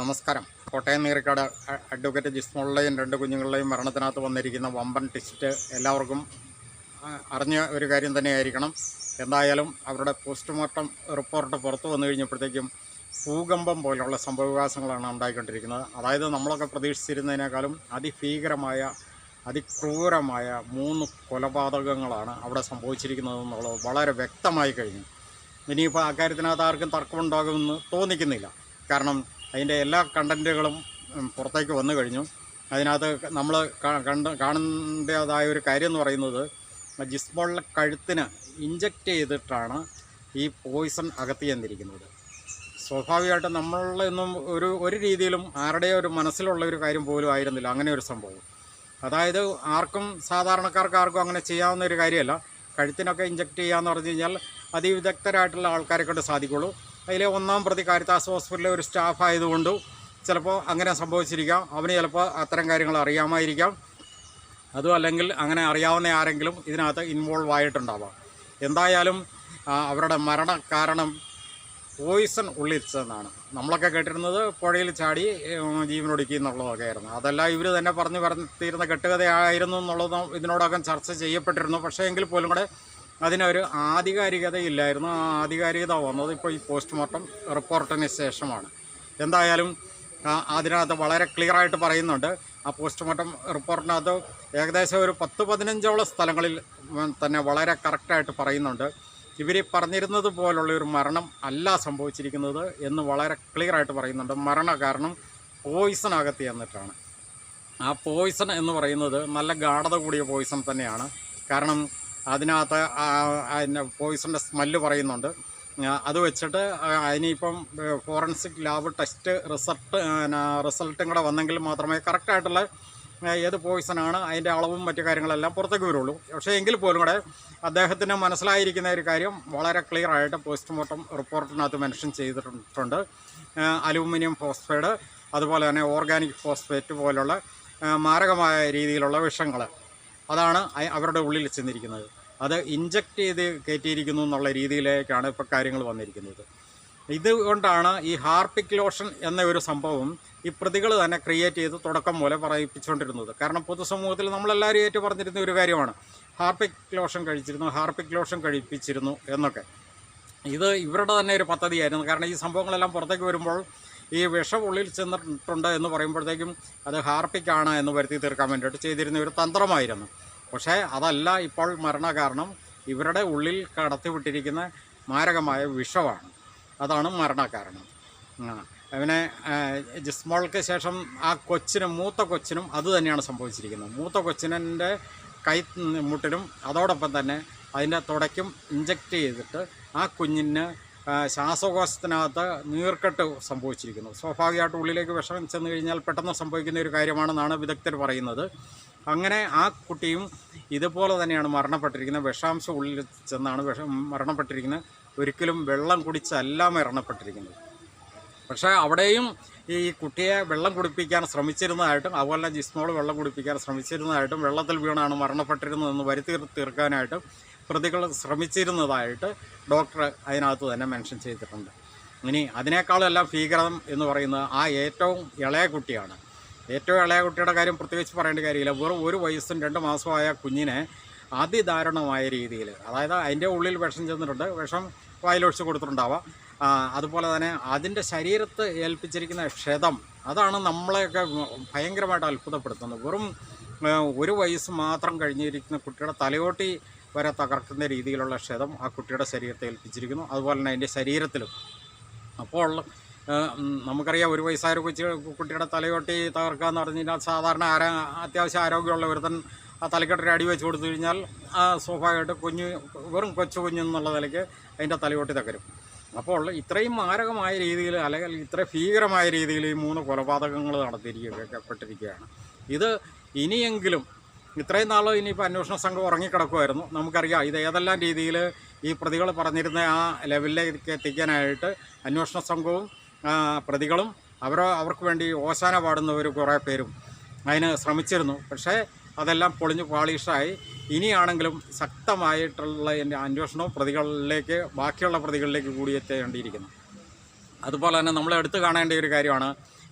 നമസ്കാരം. കോട്ടയം നീറിക്കാട് അഡ്വക്കേറ്റ് ജിസ്മോളുടെയും രണ്ട് കുഞ്ഞുങ്ങളുടെയും മരണത്തിനകത്ത് വന്നിരിക്കുന്ന വമ്പൻ ടിസ്റ്റ് എല്ലാവർക്കും അറിഞ്ഞ ഒരു കാര്യം തന്നെയായിരിക്കണം. എന്തായാലും അവരുടെ പോസ്റ്റ്മോർട്ടം റിപ്പോർട്ട് പുറത്തു വന്നു കഴിഞ്ഞപ്പോഴത്തേക്കും ഭൂകമ്പം പോലുള്ള സംഭവവികാസങ്ങളാണ് ഉണ്ടായിക്കൊണ്ടിരിക്കുന്നത്. അതായത് നമ്മളൊക്കെ പ്രതീക്ഷിച്ചിരുന്നതിനേക്കാളും അതിഭീകരമായ അതിക്രൂരമായ 3 കൊലപാതകങ്ങളാണ് അവിടെ സംഭവിച്ചിരിക്കുന്നതെന്നുള്ളത് വളരെ വ്യക്തമായി കഴിഞ്ഞു. ഇനിയിപ്പോൾ അക്കാര്യത്തിനകത്ത് ആർക്കും തർക്കമുണ്ടാകുമെന്ന് തോന്നിക്കുന്നില്ല. കാരണം അതിൻ്റെ എല്ലാ കണ്ടൻറ്റുകളും പുറത്തേക്ക് വന്നു കഴിഞ്ഞു. അതിനകത്ത് നമ്മൾ കാണേണ്ടതായ ഒരു കാര്യം എന്ന് പറയുന്നത്, ജിസ്മോളുടെ കഴുത്തിന് ഇഞ്ചക്റ്റ് ചെയ്തിട്ടാണ് ഈ പോയിസൺ അകത്ത് ചെന്നിരിക്കുന്നത്. സ്വാഭാവികമായിട്ടും നമ്മളൊന്നും ഒരു രീതിയിലും ആരുടെയോ ഒരു മനസ്സിലുള്ള ഒരു കാര്യം പോലും ആയിരുന്നില്ല അങ്ങനെ ഒരു സംഭവം. അതായത് സാധാരണക്കാർക്ക് ആർക്കും അങ്ങനെ ചെയ്യാവുന്ന ഒരു കാര്യമല്ല. കഴുത്തിനൊക്കെ ഇഞ്ചക്റ്റ് ചെയ്യാമെന്ന് പറഞ്ഞു കഴിഞ്ഞാൽ അതിവിദഗ്ധരായിട്ടുള്ള ആൾക്കാരെ കൊണ്ട് സാധിക്കുള്ളൂ. അതിലെ 1-ാം പ്രതി കാരിത്താസ് ഹോസ്പിറ്റലിലെ ഒരു സ്റ്റാഫ് ആയതുകൊണ്ട് ചിലപ്പോൾ അങ്ങനെ സംഭവിച്ചിരിക്കാം. അവന് ചിലപ്പോൾ അത്തരം കാര്യങ്ങൾ അറിയാമായിരിക്കാം. അതും അല്ലെങ്കിൽ അങ്ങനെ അറിയാവുന്ന ആരെങ്കിലും ഇതിനകത്ത് ഇൻവോൾവ് ആയിട്ടുണ്ടാവാം. എന്തായാലും അവരുടെ മരണ കാരണം പോയിസൺ ഉള്ളിച്ചെന്നാണ്. നമ്മളൊക്കെ കേട്ടിരുന്നത് പുഴയിൽ ചാടി ജീവനൊടുക്കി എന്നുള്ളതൊക്കെ ആയിരുന്നു. അതെല്ലാം ഇവർ തന്നെ പറഞ്ഞിരുന്ന കെട്ടുകഥയായിരുന്നു എന്നുള്ളത് ഇതിനോടകം ചർച്ച ചെയ്യപ്പെട്ടിരുന്നു. പക്ഷേ എങ്കിൽ പോലും കൂടെ അതിനൊരു ആധികാരികതയില്ലായിരുന്നു. ആ ആധികാരികത വന്നത് ഇപ്പോൾ ഈ പോസ്റ്റ്മോർട്ടം റിപ്പോർട്ടിന് ശേഷമാണ്. എന്തായാലും അതിനകത്ത് വളരെ ക്ലിയറായിട്ട് പറയുന്നുണ്ട്. ആ പോസ്റ്റ്മോർട്ടം റിപ്പോർട്ടിനകത്ത് ഏകദേശം ഒരു 10-15ഓളം സ്ഥലങ്ങളിൽ തന്നെ വളരെ കറക്റ്റായിട്ട് പറയുന്നുണ്ട്. ഇവർ പറഞ്ഞിരുന്നത് പോലുള്ളൊരു മരണം അല്ല സംഭവിച്ചിരിക്കുന്നത് എന്ന് വളരെ ക്ലിയറായിട്ട് പറയുന്നുണ്ട്. മരണ കാരണം പോയിസൺ അകത്ത് ചെന്നിട്ടാണ്. ആ പോയിസൺ എന്ന് പറയുന്നത് നല്ല ഗാഢത കൂടിയ പോയിസൺ തന്നെയാണ്. കാരണം അതിനകത്ത് പോയിസണിൻ്റെ സ്മെല്ല് പറയുന്നുണ്ട്. അത് വെച്ചിട്ട് അതിനിപ്പം ഫോറൻസിക് ലാബ് ടെസ്റ്റ് റിസൾട്ടും കൂടെ വന്നെങ്കിൽ മാത്രമേ കറക്റ്റായിട്ടുള്ള ഏത് പോയിസണാണ് അതിൻ്റെ അളവും മറ്റു കാര്യങ്ങളെല്ലാം പുറത്തേക്ക് വരുള്ളൂ. പക്ഷേ എങ്കിൽ പോലും കൂടെ അദ്ദേഹത്തിന് മനസ്സിലായിരിക്കുന്ന ഒരു കാര്യം വളരെ ക്ലിയറായിട്ട് പോസ്റ്റ്മോർട്ടം റിപ്പോർട്ടിനകത്ത് മെൻഷൻ ചെയ്തിട്ടുണ്ട്. അലൂമിനിയം ഫോസ്ഫൈഡ്, അതുപോലെ തന്നെ ഓർഗാനിക് ഫോസ്ഫേറ്റ് പോലുള്ള മാരകമായ രീതിയിലുള്ള വിഷങ്ങൾ അതാണ് അവരുടെ ഉള്ളിൽ ചെന്നിരിക്കുന്നത്. അത് ഇഞ്ചക്റ്റ് ചെയ്ത് കയറ്റിയിരിക്കുന്നു എന്നുള്ള രീതിയിലേക്കാണ് ഇപ്പോൾ കാര്യങ്ങൾ വന്നിരിക്കുന്നത്. ഇതുകൊണ്ടാണ് ഈ ഹാർപ്പിക് ലോഷൻ എന്ന ഒരു സംഭവം ഈ പ്രതികൾ തന്നെ ക്രിയേറ്റ് ചെയ്ത് തുടക്കം പോലെ പറയിപ്പിച്ചുകൊണ്ടിരുന്നത്. കാരണം പൊതുസമൂഹത്തിൽ നമ്മളെല്ലാവരും ഏറ്റു പറഞ്ഞിരുന്ന ഒരു കാര്യമാണ് ഹാർപ്പിക് ലോഷൻ കഴിപ്പിച്ചിരുന്നു എന്നൊക്കെ. ഇത് ഇവരുടെ തന്നെ ഒരു പദ്ധതിയായിരുന്നു. കാരണം ഈ സംഭവങ്ങളെല്ലാം പുറത്തേക്ക് വരുമ്പോൾ ഈ വിഷം ഉള്ളിൽ ചെന്നിട്ടുണ്ട് എന്ന് പറയുമ്പോഴത്തേക്കും അത് ഹാർപ്പിക്കാണ് എന്ന് വരുത്തി തീർക്കാൻ വേണ്ടിയിട്ട് ചെയ്തിരുന്ന ഒരു തന്ത്രമായിരുന്നു. പക്ഷേ അതല്ല ഇപ്പോൾ മരണകാരണം. ഇവരുടെ ഉള്ളിൽ കടത്തിവിട്ടിരിക്കുന്ന മാരകമായ വിഷമാണ്. അതാണ് മരണകാരണം. അവനെ ജിസ്മോൾക്ക് ശേഷം ആ മൂത്ത കൊച്ചിനും അത് തന്നെയാണ് സംഭവിച്ചിരിക്കുന്നത്. മൂത്ത കൊച്ചിനെ കൈ മുട്ടിനും അതോടൊപ്പം തന്നെ അതിൻ്റെ തുടയ്ക്കും ഇഞ്ചക്റ്റ് ചെയ്തിട്ട് ആ കുഞ്ഞിന് ശ്വാസകോശത്തിനകത്ത് നീർക്കെട്ട് സംഭവിച്ചിരിക്കുന്നു. സ്വാഭാവികമായിട്ട് ഉള്ളിലേക്ക് വിഷം ചെന്ന് കഴിഞ്ഞാൽ പെട്ടെന്ന് സംഭവിക്കുന്ന ഒരു കാര്യമാണെന്നാണ് വിദഗ്ധർ പറയുന്നത്. അങ്ങനെ ആ കുട്ടിയും ഇതുപോലെ തന്നെയാണ് മരണപ്പെട്ടിരിക്കുന്നത്. വിഷാംശം ഉള്ളിൽ ചെന്നാണ് മരണപ്പെട്ടിരിക്കുന്നത്. ഒരിക്കലും വെള്ളം കുടിച്ചല്ല മരണപ്പെട്ടിരിക്കുന്നത്. പക്ഷേ അവിടെയും ഈ കുട്ടിയെ വെള്ളം കുടിപ്പിക്കാൻ ശ്രമിച്ചിരുന്നതായിട്ടും അതുപോലെ ജിസ്മോൾ വെള്ളം കുടിപ്പിക്കാൻ ശ്രമിച്ചിരുന്നതായിട്ടും വെള്ളത്തിൽ വീണാണ് മരണപ്പെട്ടിരുന്നതെന്ന് വരുത്തി തീർക്കാനായിട്ടും പ്രതികൾ ശ്രമിച്ചിരുന്നതായിട്ട് ഡോക്ടർ അതിനകത്ത് തന്നെ മെൻഷൻ ചെയ്തിട്ടുണ്ട്. ഇനി അതിനേക്കാളെല്ലാം ഭീകരം എന്ന് പറയുന്നത് ആ ഏറ്റവും ഇളയ കുട്ടിയാണ്. ഏറ്റവും ഇളയ കുട്ടിയുടെ കാര്യം പ്രത്യേകിച്ച് പറയേണ്ട കാര്യമില്ല. വെറും 1 വയസ്സും 2 മാസമായ കുഞ്ഞിനെ അതിദാരുണമായ രീതിയിൽ, അതായത് അതിൻ്റെ ഉള്ളിൽ വിഷം ചെന്നിട്ടുണ്ട്, വിഷം വായിലൊഴിച്ച് കൊടുത്തിട്ടുണ്ടാവാം. അതുപോലെ തന്നെ അതിൻ്റെ ശരീരത്ത് ഏൽപ്പിച്ചിരിക്കുന്ന ക്ഷതം അതാണ് നമ്മളെയൊക്കെ ഭയങ്കരമായിട്ട് അത്ഭുതപ്പെടുത്തുന്നത്. വെറും 1 വയസ്സ് മാത്രം കഴിഞ്ഞിരിക്കുന്ന കുട്ടിയുടെ തലയോട്ടി വരെ തകർക്കുന്ന രീതിയിലുള്ള ക്ഷതം ആ കുട്ടിയുടെ ശരീരത്തെ ഏൽപ്പിച്ചിരിക്കുന്നു. അതുപോലെ തന്നെ അതിൻ്റെ ശരീരത്തിലും. അപ്പോൾ നമുക്കറിയാം 1 വയസ്സായ കുട്ടിയുടെ തലയോട്ടി തകർക്കുക എന്ന് പറഞ്ഞു കഴിഞ്ഞാൽ സാധാരണ അത്യാവശ്യം ആരോഗ്യമുള്ള ഒരുത്തൻ ആ തലക്കെട്ടൊരു അടി വെച്ച് കൊടുത്തു കഴിഞ്ഞാൽ സ്വാഭാവികമായിട്ട് വെറും കൊച്ചു കുഞ്ഞെന്നുള്ള നിലയ്ക്ക് അതിൻ്റെ തലയോട്ടി തകരും. അപ്പോൾ ഇത്രയും മാരകമായ രീതിയിൽ അല്ലെങ്കിൽ ഇത്ര ഭീകരമായ രീതിയിൽ ഈ 3 കൊലപാതകങ്ങൾ നടത്തിയിരിക്കപ്പെട്ടിരിക്കുകയാണ്. ഇത് ഇനിയെങ്കിലും ഇത്രയും നാൾ ഇനിയിപ്പോൾ അന്വേഷണ സംഘം ഉറങ്ങിക്കിടക്കുമായിരുന്നു. നമുക്കറിയാം ഇത് ഏതെല്ലാം രീതിയിൽ ഈ പ്രതികൾ പറഞ്ഞിരുന്ന ആ ലെവലിലേക്ക് എത്തിക്കാനായിട്ട് അന്വേഷണ സംഘവും പ്രതികളും അവർക്ക് വേണ്ടി ഓശാന പാടുന്നവർ കുറേ പേരും അതിന് ശ്രമിച്ചിരുന്നു. പക്ഷേ അതെല്ലാം പൊളിഞ്ഞ് പാളിഷായി. ഇനിയാണെങ്കിലും ശക്തമായിട്ടുള്ള അന്വേഷണവും ബാക്കിയുള്ള പ്രതികളിലേക്ക് കൂടി എത്തേണ്ടിയിരിക്കുന്നു. അതുപോലെ തന്നെ നമ്മൾ എടുത്തു കാണേണ്ട ഒരു കാര്യമാണ്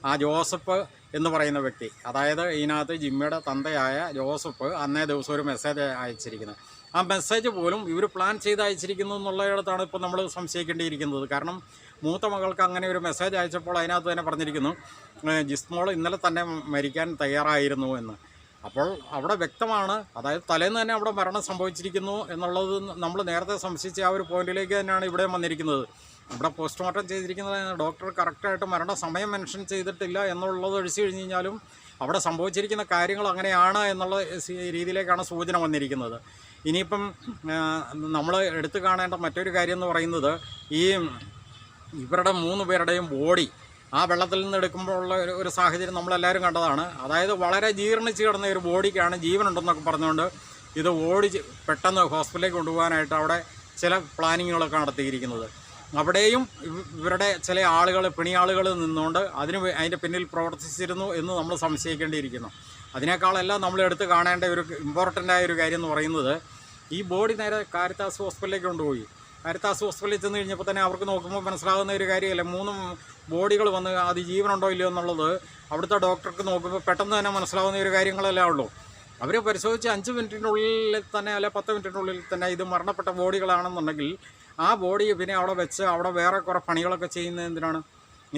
ആ ജോസഫ് എന്ന് പറയുന്ന വ്യക്തി, അതായത് ഇതിനകത്ത് ജിമ്മിയുടെ തന്തയായ ജോസഫ് അന്നേ ദിവസം ഒരു മെസ്സേജ് അയച്ചിരിക്കുന്നത്. ആ മെസ്സേജ് പോലും ഇവർ പ്ലാൻ ചെയ്ത് അയച്ചിരിക്കുന്നു എന്നുള്ളിടത്താണ് ഇപ്പോൾ നമ്മൾ സംശയിക്കേണ്ടിയിരിക്കുന്നത്. കാരണം മൂത്ത മകൾക്ക് അങ്ങനെ ഒരു മെസ്സേജ് അയച്ചപ്പോൾ അതിനകത്ത് തന്നെ പറഞ്ഞിരിക്കുന്നു ജിസ്മോൾ ഇന്നലെ തന്നെ മരിക്കാൻ തയ്യാറായിരുന്നു എന്ന്. അപ്പോൾ അവിടെ വ്യക്തമാണ്, അതായത് തലേന്ന് തന്നെ അവിടെ മരണം സംഭവിച്ചിരിക്കുന്നു എന്നുള്ളത് നമ്മൾ നേരത്തെ സംശയിച്ച ആ ഒരു പോയിന്റിലേക്ക് തന്നെയാണ് ഇവിടെ വന്നിരിക്കുന്നത്. ഇവിടെ പോസ്റ്റ്മോർട്ടം ചെയ്തിരിക്കുന്നത് ഡോക്ടർ കറക്റ്റായിട്ട് മരണ സമയം മെൻഷൻ ചെയ്തിട്ടില്ല എന്നുള്ളത് ഒഴിച്ചു കഴിഞ്ഞ് കഴിഞ്ഞാലും അവിടെ സംഭവിച്ചിരിക്കുന്ന കാര്യങ്ങൾ അങ്ങനെയാണ് എന്നുള്ള രീതിയിലേക്കാണ് സൂചന വന്നിരിക്കുന്നത്. ഇനിയിപ്പം നമ്മൾ എടുത്തു കാണേണ്ട മറ്റൊരു കാര്യം എന്ന് പറയുന്നത് ഇവരുടെ 3 പേരുടെയും ബോഡി ആ വെള്ളത്തിൽ നിന്ന് എടുക്കുമ്പോൾ ഉള്ള ഒരു സാഹചര്യം നമ്മളെല്ലാവരും കണ്ടതാണ്. അതായത് വളരെ ജീർണിച്ച് കിടന്ന ഒരു ബോഡിക്കാണ് ജീവനുണ്ടെന്നൊക്കെ പറഞ്ഞുകൊണ്ട് ഇത് പെട്ടെന്ന് ഹോസ്പിറ്റലിലേക്ക് കൊണ്ടുപോകാനായിട്ട് അവിടെ ചില പ്ലാനിങ്ങുകളൊക്കെ നടത്തിയിരിക്കുന്നത്. അവിടെയും ഇവരുടെ ചില ആളുകൾ, പിണിയാളുകൾ നിന്നുകൊണ്ട് അതിൻ്റെ പിന്നിൽ പ്രവർത്തിച്ചിരുന്നു എന്ന് നമ്മൾ സംശയിക്കേണ്ടിയിരിക്കുന്നു. അതിനേക്കാളെല്ലാം നമ്മൾ എടുത്ത് കാണേണ്ട ഒരു ഇമ്പോർട്ടൻ്റായ ഒരു കാര്യം എന്ന് പറയുന്നത് ഈ ബോഡി നേരെ കാരിത്താസ് ഹോസ്പിറ്റലിലേക്ക് കൊണ്ടുപോയി. കാരിത്താസ് ഹോസ്പിറ്റലിൽ ചെന്ന് കഴിഞ്ഞപ്പോൾ തന്നെ അവർക്ക് നോക്കുമ്പോൾ മനസ്സിലാകുന്ന ഒരു കാര്യമല്ല, 3 ബോഡികൾ വന്ന് അത് ജീവനുണ്ടോ ഇല്ലയോ എന്നുള്ളത് അവിടുത്തെ ഡോക്ടർക്ക് നോക്കുമ്പോൾ പെട്ടെന്ന് തന്നെ മനസ്സിലാകുന്ന ഒരു കാര്യങ്ങളെല്ലാം ഉള്ളൂ. അവർ പരിശോധിച്ച് 5 മിനിറ്റിനുള്ളിൽ തന്നെ അല്ലെ 10 മിനിറ്റിനുള്ളിൽ തന്നെ ഇത് മരണപ്പെട്ട ബോഡികളാണെന്നുണ്ടെങ്കിൽ ആ ബോഡി പിന്നെ അവിടെ വെച്ച് അവിടെ വേറെ കുറേ പണികളൊക്കെ ചെയ്യുന്നത് എന്തിനാണ്?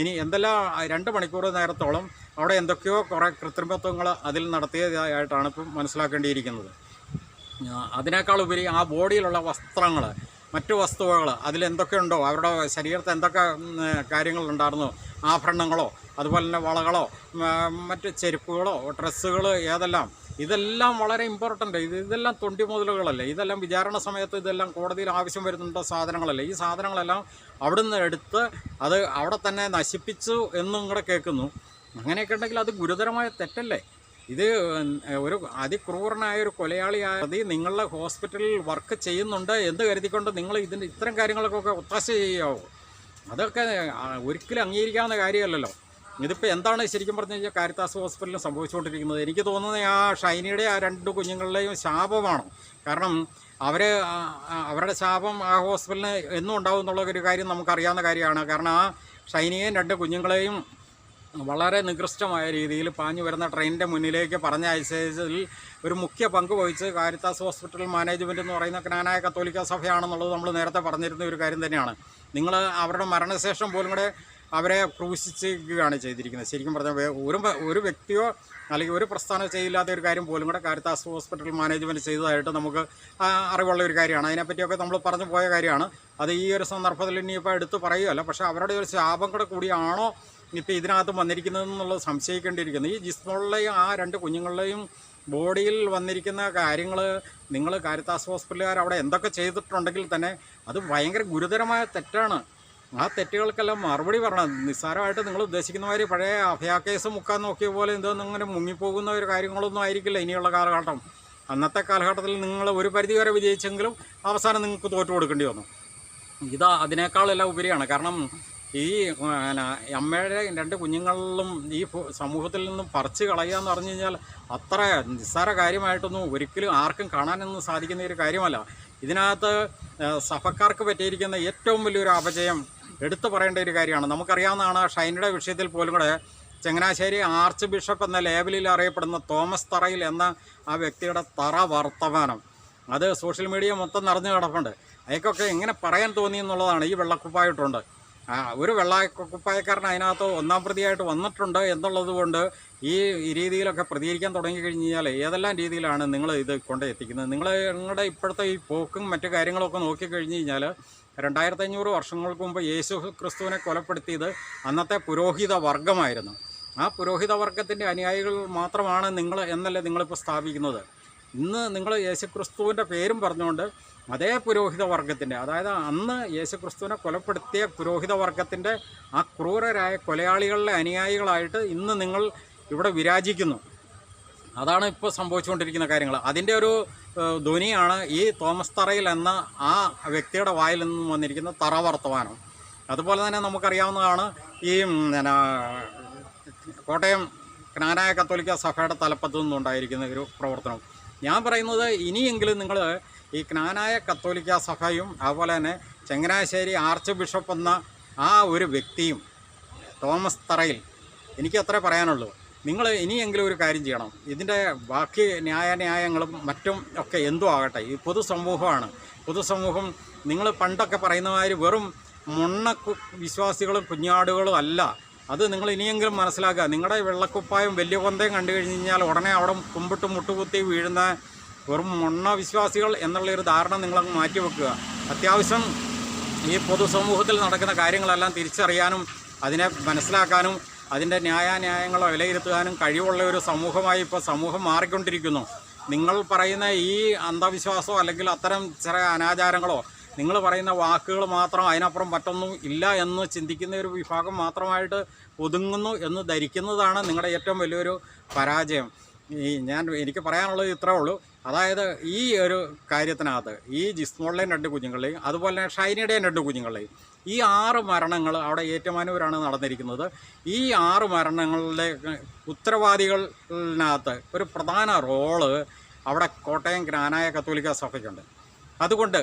ഇനി എന്തെല്ലാം 2 മണിക്കൂർ നേരത്തോളം അവിടെ എന്തൊക്കെയോ കുറേ കൃത്രിമത്വങ്ങൾ അതിൽ നടത്തിയതായിട്ടാണ് ഇപ്പം മനസ്സിലാക്കേണ്ടിയിരിക്കുന്നത്. അതിനേക്കാൾ ഉപരി ആ ബോഡിയിലുള്ള വസ്ത്രങ്ങൾ, മറ്റു വസ്തുവകൾ അതിലെന്തൊക്കെയുണ്ടോ, അവരുടെ ശരീരത്തിൽ എന്തൊക്കെ കാര്യങ്ങളുണ്ടായിരുന്നോ, ആഭരണങ്ങളോ അതുപോലെ തന്നെ വളകളോ മറ്റ് ചെരുപ്പുകളോ ഡ്രസ്സുകൾ ഏതെല്ലാം, ഇതെല്ലാം വളരെ ഇമ്പോർട്ടൻ്റ്. ഇതെല്ലാം തൊണ്ടി മുതലുകളല്ലേ, ഇതെല്ലാം വിചാരണ സമയത്ത് ഇതെല്ലാം കോടതിയിൽ ആവശ്യം വരുന്നുണ്ട സാധനങ്ങളല്ലേ. ഈ സാധനങ്ങളെല്ലാം അവിടെ നിന്ന് എടുത്ത് അത് അവിടെ തന്നെ നശിപ്പിച്ചു എന്നും കൂടെ കേൾക്കുന്നു. അങ്ങനെയൊക്കെ ഉണ്ടെങ്കിൽ അത് ഗുരുതരമായ തെറ്റല്ലേ? ഇത് ഒരു അതിക്രൂരനായ ഒരു കൊലയാളിയായത് നിങ്ങളുടെ ഹോസ്പിറ്റലിൽ വർക്ക് ചെയ്യുന്നുണ്ട് എന്ന് കരുതിക്കൊണ്ട് നിങ്ങൾ ഇത്തരം കാര്യങ്ങൾക്കൊക്കെ ഒത്താശ ചെയ്യാവോ? അതൊക്കെ ഒരിക്കലും അംഗീകരിക്കാവുന്ന കാര്യമല്ലല്ലോ. ഇതിപ്പോൾ എന്താണ് ശരിക്കും പറഞ്ഞു കഴിഞ്ഞാൽ കാരിത്താസ് ഹോസ്പിറ്റലിൽ സംഭവിച്ചുകൊണ്ടിരിക്കുന്നത്? എനിക്ക് തോന്നുന്നത് ആ ഷൈനിയുടെ ആ 2 കുഞ്ഞുങ്ങളുടെയും ശാപമാണ്. കാരണം അവരുടെ ശാപം ആ ഹോസ്പിറ്റലിന് എന്നും ഉണ്ടാവും എന്നുള്ള ഒരു കാര്യം നമുക്കറിയാവുന്ന കാര്യമാണ്. കാരണം ആ ഷൈനിയെയും 2 കുഞ്ഞുങ്ങളെയും വളരെ നികൃഷ്ടമായ രീതിയിൽ പാഞ്ഞു വരുന്ന ട്രെയിനിൻ്റെ മുന്നിലേക്ക് പറഞ്ഞയച്ചതിൽ ഒരു മുഖ്യ പങ്ക് വഹിച്ച് കാരിത്താസ് ഹോസ്പിറ്റൽ മാനേജ്മെൻറ്റ് എന്ന് പറയുന്ന ക്നാനായ കത്തോലിക്ക സഭയാണെന്നുള്ളത് നമ്മൾ നേരത്തെ പറഞ്ഞിരുന്ന ഒരു കാര്യം തന്നെയാണ്. നിങ്ങൾ അവരുടെ മരണശേഷം പോലും കൂടെ അവരെ ക്രൂശിക്കുകയാണ് ചെയ്തിരിക്കുന്നത്. ശരിക്കും പറഞ്ഞാൽ ഒരു വ്യക്തിയോ അല്ലെങ്കിൽ ഒരു പ്രസ്ഥാനം ചെയ്യില്ലാത്ത ഒരു കാര്യം പോലും കൂടെ കാരിത്താസ് ഹോസ്പിറ്റൽ മാനേജ്മെൻറ്റ് ചെയ്തതായിട്ട് നമുക്ക് അറിവുള്ള ഒരു കാര്യമാണ്. അതിനെപ്പറ്റിയൊക്കെ നമ്മൾ പറഞ്ഞു പോയ കാര്യമാണ്. അത് ഈ ഒരു സന്ദർഭത്തിൽ ഇനിയിപ്പോൾ എടുത്ത് പറയുകയല്ല. പക്ഷേ അവരുടെ ഒരു ശാപം കൂടെ കൂടിയാണോ ഇപ്പോൾ ഇതിനകത്ത് വന്നിരിക്കുന്നതെന്നുള്ളത് സംശയിക്കേണ്ടിയിരിക്കുന്നു. ഈ ജിസ്മോളിലെയും ആ 2 കുഞ്ഞുങ്ങളുടെയും ബോഡിയിൽ വന്നിരിക്കുന്ന കാര്യങ്ങൾ നിങ്ങൾ കാരിത്താസ് ഹോസ്പിറ്റലുകാർ അവിടെ എന്തൊക്കെ ചെയ്തിട്ടുണ്ടെങ്കിൽ തന്നെ അത് ഭയങ്കര ഗുരുതരമായ തെറ്റാണ്. ആ തെറ്റുകൾക്കെല്ലാം മറുപടി പറയണം. നിസ്സാരമായിട്ട് നിങ്ങൾ ഉദ്ദേശിക്കുന്ന മാതിരി പഴയ അഭയ കേസ് മുക്കാൻ നോക്കിയ പോലെ എന്തോന്നും ഇങ്ങനെ മുങ്ങിപ്പോകുന്ന ഒരു കാര്യങ്ങളൊന്നും ആയിരിക്കില്ല ഇനിയുള്ള കാലഘട്ടം. അന്നത്തെ കാലഘട്ടത്തിൽ നിങ്ങൾ ഒരു പരിധി വരെ വിജയിച്ചെങ്കിലും അവസാനം നിങ്ങൾക്ക് തോറ്റു കൊടുക്കേണ്ടി വന്നു. അതിനേക്കാളെല്ലാം ഉപരിയാണ്. കാരണം ഈ അമ്മയുടെ 2 കുഞ്ഞുങ്ങളിലും ഈ സമൂഹത്തിൽ നിന്നും പറിച്ച് കളയുക എന്ന് പറഞ്ഞു കഴിഞ്ഞാൽ അത്ര നിസ്സാര കാര്യമായിട്ടൊന്നും ഒരിക്കലും ആർക്കും കാണാനൊന്നും സാധിക്കുന്ന ഒരു കാര്യമല്ല. ഇതിനകത്ത് സഭക്കാർക്ക് പറ്റിയിരിക്കുന്ന ഏറ്റവും വലിയൊരു അപജയം എടുത്തു പറയേണ്ട ഒരു കാര്യമാണ്. നമുക്കറിയാവുന്നതാണ് ഷൈനയുടെ വിഷയത്തിൽ പോലും കൂടെ ചങ്ങനാശ്ശേരി ആർച്ച് ബിഷപ്പ് എന്ന ലേബലിൽ അറിയപ്പെടുന്ന തോമസ് തറയിൽ എന്ന ആ വ്യക്തിയുടെ വർത്തമാനം അത് സോഷ്യൽ മീഡിയ മൊത്തം നിറഞ്ഞു കിടപ്പുണ്ട്. അതൊക്കെ എങ്ങനെ പറയാൻ തോന്നി എന്നുള്ളതാണ്. ഈ വെള്ളക്കുപ്പായിട്ടുണ്ട്, ഒരു വെള്ളക്കുപ്പായക്കാരൻ അതിനകത്ത് 1-ാം പ്രതിയായിട്ട് വന്നിട്ടുണ്ട് എന്നുള്ളത് കൊണ്ട് ഈ രീതിയിലൊക്കെ പ്രതികരിക്കാൻ തുടങ്ങി കഴിഞ്ഞാൽ ഏതെല്ലാം രീതിയിലാണ് നിങ്ങൾ ഇത് കൊണ്ടെത്തിക്കുന്നത്? നിങ്ങളുടെ ഇപ്പോഴത്തെ ഈ പോക്കും മറ്റു കാര്യങ്ങളൊക്കെ നോക്കിക്കഴിഞ്ഞ് കഴിഞ്ഞാൽ 2500 വർഷങ്ങൾക്ക് മുമ്പ് യേശു ക്രിസ്തുവിനെ കൊലപ്പെടുത്തിയത് അന്നത്തെ പുരോഹിത വർഗമായിരുന്നു. ആ പുരോഹിത വർഗത്തിൻ്റെ അനുയായികൾ മാത്രമാണ് നിങ്ങൾ എന്നല്ലേ നിങ്ങളിപ്പോൾ സ്ഥാപിക്കുന്നത്. ഇന്ന് നിങ്ങൾ യേശു ക്രിസ്തുവിൻ്റെ പേരും പറഞ്ഞുകൊണ്ട് അതേ പുരോഹിത വർഗത്തിൻ്റെ, അതായത് അന്ന് യേശു ക്രിസ്തുവിനെ കൊലപ്പെടുത്തിയ പുരോഹിത വർഗത്തിൻ്റെ ആ ക്രൂരരായ കൊലയാളികളുടെ അനുയായികളായിട്ട് ഇന്ന് നിങ്ങൾ ഇവിടെ വിരാജിക്കുന്നു. അതാണ് ഇപ്പോൾ സംഭവിച്ചുകൊണ്ടിരിക്കുന്ന കാര്യങ്ങൾ. അതിൻ്റെ ഒരു ധ്വനിയാണ് ഈ തോമസ് തറയിൽ എന്ന ആ വ്യക്തിയുടെ വായിൽ നിന്നും വന്നിരിക്കുന്ന വർത്തമാനം. അതുപോലെ തന്നെ നമുക്കറിയാവുന്നതാണ് ഈ കോട്ടയം ക്നാനായ കത്തോലിക്ക സഭയുടെ തലപ്പത്തു നിന്നുണ്ടായിരിക്കുന്ന ഒരു പ്രവർത്തനം. ഞാൻ പറയുന്നത് ഇനിയെങ്കിലും നിങ്ങൾ ഈ ക്നാനായ കത്തോലിക്ക സഭയും അതുപോലെ തന്നെ ചങ്ങനാശ്ശേരി ആർച്ച് ബിഷപ്പ് എന്ന ആ ഒരു വ്യക്തിയും തോമസ് തറയിൽ എനിക്ക് അത്രേ പറയാനുള്ളൂ. നിങ്ങൾ ഇനിയെങ്കിലും ഒരു കാര്യം ചെയ്യണം. ഇതിൻ്റെ ബാക്കി ന്യായങ്ങളും മറ്റും ഒക്കെ എന്തും ആകട്ടെ, ഈ പൊതുസമൂഹം നിങ്ങൾ പണ്ടൊക്കെ പറയുന്ന മാതിരി വെറും വിശ്വാസികളും കുഞ്ഞാടുകളും അല്ല. അത് നിങ്ങൾ ഇനിയെങ്കിലും മനസ്സിലാക്കുക. നിങ്ങളുടെ വെള്ളക്കുപ്പായും വലിയ കൊന്തയും കണ്ടു കഴിഞ്ഞാൽ ഉടനെ അവിടെ കുമ്പിട്ട് മുട്ടുകുത്തി വീഴുന്ന വെറും വിശ്വാസികൾ എന്നുള്ളൊരു ധാരണ നിങ്ങളങ്ങ് മാറ്റിവെക്കുക. അത്യാവശ്യം ഈ പൊതുസമൂഹത്തിൽ നടക്കുന്ന കാര്യങ്ങളെല്ലാം തിരിച്ചറിയാനും അതിനെ മനസ്സിലാക്കാനും അതിൻ്റെ ന്യായങ്ങളെ വിലയിരുത്താനും കഴിവുള്ള ഒരു സമൂഹമായി ഇപ്പോൾ സമൂഹം മാറിക്കൊണ്ടിരിക്കുന്നു. നിങ്ങൾ പറയുന്ന ഈ അന്ധവിശ്വാസമോ അല്ലെങ്കിൽ അത്തരം ചില അനാചാരങ്ങളോ നിങ്ങൾ പറയുന്ന വാക്കുകൾ മാത്രം, അതിനപ്പുറം മറ്റൊന്നും ഇല്ല എന്ന് ചിന്തിക്കുന്ന ഒരു വിഭാഗം മാത്രമായിട്ട് ഒതുങ്ങുന്നു എന്ന് ധരിക്കുന്നതാണ് നിങ്ങളുടെ ഏറ്റവും വലിയൊരു പരാജയം. എനിക്ക് പറയാനുള്ളത് ഇത്രേ ഉള്ളൂ. അതായത് ഈ ഒരു കാര്യത്തിനകത്ത് ഈ ജിസ്മോളിലെയും 2 കുഞ്ഞുങ്ങളെയും അതുപോലെ തന്നെ ഷൈനയുടെയും 2 കുഞ്ഞുങ്ങളെയും ഈ 6 മരണങ്ങൾ അവിടെ ഏറ്റുമാനൂരാണ് നടന്നിരിക്കുന്നത്. ഈ 6 മരണങ്ങളുടെ ഉത്തരവാദികളിനകത്ത് ഒരു പ്രധാന റോള് അവിടെ കോട്ടയം ജ്ഞാനായ കത്തോലിക്ക സഭയ്ക്കുണ്ട്. അതുകൊണ്ട്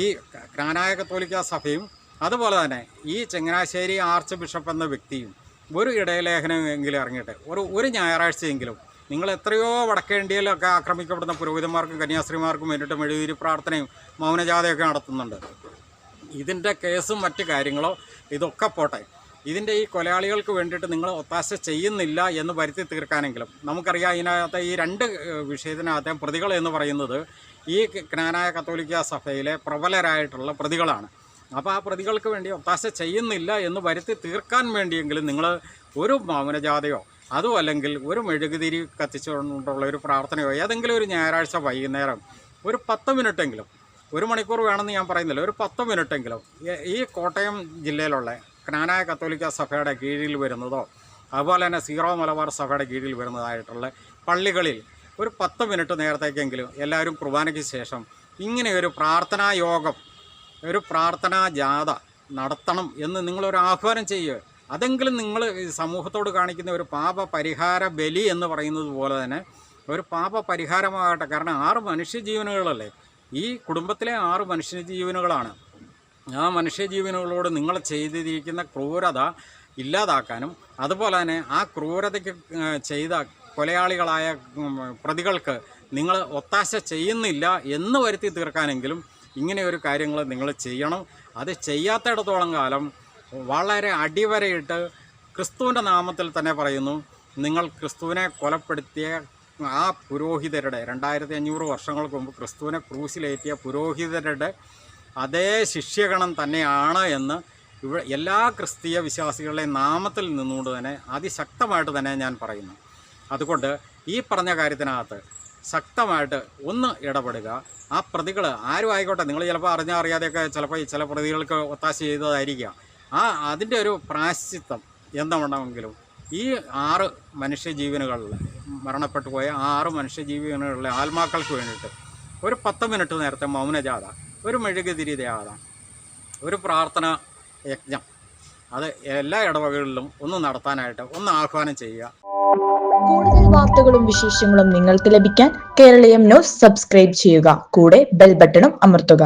ഈ ജ്ഞാനായ കത്തോലിക്ക സഭയും അതുപോലെ തന്നെ ഈ ചങ്ങനാശ്ശേരി ആർച്ച് ബിഷപ്പ് എന്ന വ്യക്തിയും ഒരു ഇടയലേഖനമെങ്കിലും ഇറങ്ങിയിട്ട് ഒരു ഞായറാഴ്ചയെങ്കിലും നിങ്ങൾ എത്രയോ വടക്കേ ഇന്ത്യയിലൊക്കെ ആക്രമിക്കപ്പെടുന്ന പുരോഹിതന്മാർക്കും കന്യാസ്ത്രീമാർക്കും വേണ്ടിയിട്ട് മെഴുകുതിരി പ്രാർത്ഥനയും മൗനജാഥയൊക്കെ നടത്തുന്നുണ്ട്. ഇതിൻ്റെ കേസും മറ്റ് കാര്യങ്ങളോ ഇതൊക്കെ പോട്ടെ, ഇതിൻ്റെ ഈ കൊലയാളികൾക്ക് വേണ്ടിയിട്ട് നിങ്ങൾ ഒത്താശ ചെയ്യുന്നില്ല എന്ന് വരുത്തി തീർക്കാനെങ്കിലും നമുക്കറിയാം. ഇതിനകത്ത് ഈ 2 വിഷയത്തിനകത്തെ പ്രതികൾ എന്ന് പറയുന്നത് ഈ ജ്ഞാനായ കത്തോലിക്ക സഭയിലെ പ്രബലരായിട്ടുള്ള പ്രതികളാണ്. അപ്പോൾ ആ പ്രതികൾക്ക് വേണ്ടി ഒത്താശ ചെയ്യുന്നില്ല എന്ന് വരുത്തി തീർക്കാൻ വേണ്ടിയെങ്കിലും നിങ്ങൾ ഒരു മൗനജാഥയോ അതും അല്ലെങ്കിൽ ഒരു മെഴുകുതിരി കത്തിച്ചുകൊണ്ടുള്ള ഒരു പ്രാർത്ഥനയോ ഏതെങ്കിലും ഒരു ഞായറാഴ്ച വൈകുന്നേരം ഒരു 10 മിനിറ്റെങ്കിലും, 1 മണിക്കൂർ വേണമെന്ന് ഞാൻ പറയുന്നില്ല, ഒരു 10 മിനിറ്റെങ്കിലും ഈ കോട്ടയം ജില്ലയിലുള്ള ജ്ഞാനായ കത്തോലിക്ക സഭയുടെ കീഴിൽ വരുന്നതോ അതുപോലെ തന്നെ സീറോ മലബാർ സഭയുടെ കീഴിൽ വരുന്നതായിട്ടുള്ള പള്ളികളിൽ ഒരു 10 മിനിറ്റ് നേരത്തേക്കെങ്കിലും എല്ലാവരും കുർബാനയ്ക്ക് ശേഷം ഇങ്ങനെ ഒരു പ്രാർത്ഥനാ യോഗം, ഒരു പ്രാർത്ഥനാ ജാഥ നടത്തണം എന്ന് നിങ്ങളൊരു ആഹ്വാനം ചെയ്യുക. അതെങ്കിലും നിങ്ങൾ സമൂഹത്തോട് കാണിക്കുന്ന ഒരു പാപ പരിഹാര ബലി എന്ന് പറയുന്നത് പോലെ തന്നെ ഒരു പാപ പരിഹാരമാകട്ടെ. കാരണം 6 മനുഷ്യജീവനുകളല്ലേ, ഈ കുടുംബത്തിലെ 6 മനുഷ്യജീവനുകളാണ്. ആ മനുഷ്യജീവനുകളോട് നിങ്ങൾ ചെയ്തിരിക്കുന്ന ക്രൂരത ഇല്ലാതാക്കാനും അതുപോലെ തന്നെ ആ ക്രൂരതയ്ക്ക് ചെയ്ത കൊലയാളികളായ പ്രതികൾക്ക് നിങ്ങൾ ഒത്താശ ചെയ്യുന്നില്ല എന്ന് വരുത്തി തീർക്കാനെങ്കിലും ഇങ്ങനെയൊരു കാര്യങ്ങൾ നിങ്ങൾ ചെയ്യണം. അത് ചെയ്യാത്തിടത്തോളം കാലം വളരെ അടിവരയിട്ട് ക്രിസ്തുവിൻ്റെ നാമത്തിൽ തന്നെ പറയുന്നു, നിങ്ങൾ ക്രിസ്തുവിനെ കൊലപ്പെടുത്തിയ ആ പുരോഹിതരുടെ 2500 വർഷങ്ങൾക്ക് മുമ്പ് ക്രിസ്തുവിനെ ക്രൂശിലേറ്റിയ പുരോഹിതരുടെ അതേ ശിഷ്യഗണം തന്നെയാണ് എന്ന് എല്ലാ ക്രിസ്തീയ വിശ്വാസികളുടെയും നാമത്തിൽ നിന്നുകൊണ്ട് തന്നെ അതിശക്തമായിട്ട് തന്നെ ഞാൻ പറയുന്നു. അതുകൊണ്ട് ഈ പറഞ്ഞ കാര്യത്തിനകത്ത് ശക്തമായിട്ട് ഒന്ന് ഇടപെടുക. ആ പ്രതികൾ ആരും ആയിക്കോട്ടെ, നിങ്ങൾ ചിലപ്പോൾ അറിയാതെയൊക്കെ ചിലപ്പോൾ ചില പ്രതികൾക്ക് ഒത്താശ ചെയ്തതായിരിക്കാം. അതിൻ്റെ ഒരു പ്രായശ്ചിത്തം എന്തുണ്ടെങ്കിലും ഈ 6 മനുഷ്യജീവനുകളിൽ മരണപ്പെട്ടു പോയ 6 മനുഷ്യജീവനുകളിലെ ആത്മാക്കൾക്ക് വേണ്ടിയിട്ട് ഒരു 10 മിനിറ്റ് നേരത്തെ മൗനജാഥ, ഒരു മെഴുകുതിരി ജാഥ, ഒരു പ്രാർത്ഥന യജ്ഞം, അത് എല്ലാ ഇടവകളിലും ഒന്ന് നടത്താനായിട്ട് ഒന്ന് ആഹ്വാനം ചെയ്യുക. കൂടുതൽ വാർത്തകളും വിശേഷങ്ങളും നിങ്ങൾക്ക് ലഭിക്കാൻ കേരളീയം ന്യൂസ് സബ്സ്ക്രൈബ് ചെയ്യുക. കൂടെ ബെൽ ബട്ടണും അമർത്തുക.